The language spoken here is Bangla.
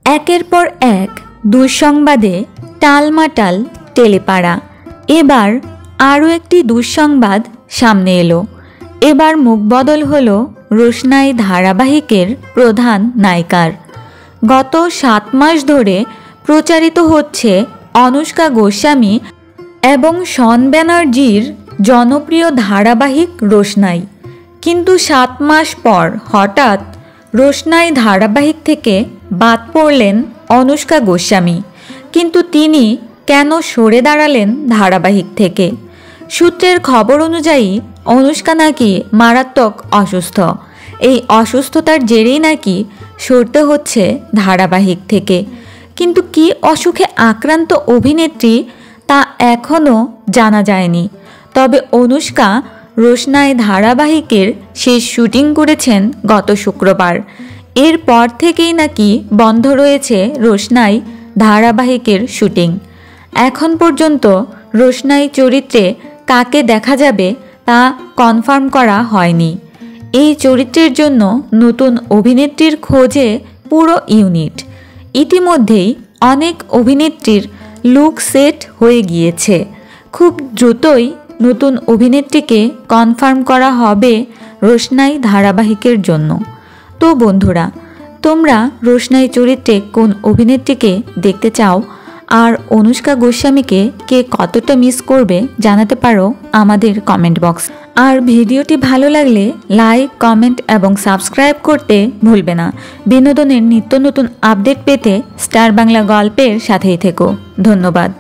একের পর এক দুঃসংবাদে টালমাটাল টেলিপাড়া। এবার আরও একটি দুঃসংবাদ সামনে এলো। এবার মুখবদল হলো রোশনাই ধারাবাহিকের প্রধান নায়িকার। গত 7 মাস ধরে প্রচারিত হচ্ছে অনুষ্কা গোস্বামী এবং শন ব্যানার্জির জনপ্রিয় ধারাবাহিক রোশনাই। কিন্তু 7 মাস পর হঠাৎ রোশনাই ধারাবাহিক থেকে বাদ পড়লেন অনুষ্কা গোস্বামী। কিন্তু তিনি কেন সরে দাঁড়ালেন ধারাবাহিক থেকে? সূত্রের খবর অনুযায়ী অনুষ্কা নাকি মারাত্মক অসুস্থ। এই অসুস্থতার জেরেই নাকি সরতে হচ্ছে ধারাবাহিক থেকে। কিন্তু কী অসুখে আক্রান্ত অভিনেত্রী তা এখনও জানা যায়নি। তবে অনুষ্কা রোশনাই ধারাবাহিকের শেষ শুটিং করেছেন গত শুক্রবার। এরপর থেকেই নাকি বন্ধ রয়েছে রোশনাই ধারাবাহিকের শুটিং। এখন পর্যন্ত রোশনাই চরিত্রে কাকে দেখা যাবে তা কনফার্ম করা হয়নি। এই চরিত্রের জন্য নতুন অভিনেত্রীর খোঁজে পুরো ইউনিট। ইতিমধ্যেই অনেক অভিনেত্রীর লুক সেট হয়ে গিয়েছে। খুব দ্রুতই নতুন অভিনেত্রীকে কনফার্ম করা হবে রোশনাই ধারাবাহিকের জন্য। তো বন্ধুরা, তোমরা রোশনাই চরিত্রে কোন অভিনেত্রীকে দেখতে চাও আর অনুষ্কা গোস্বামীকে কে কতটা মিস করবে জানাতে পারো আমাদের কমেন্ট বক্স। আর ভিডিওটি ভালো লাগলে লাইক, কমেন্ট এবং সাবস্ক্রাইব করতে ভুলবে না। বিনোদনের নিত্য নতুন আপডেট পেতে স্টার বাংলা গল্পের সাথেই থেকো। ধন্যবাদ।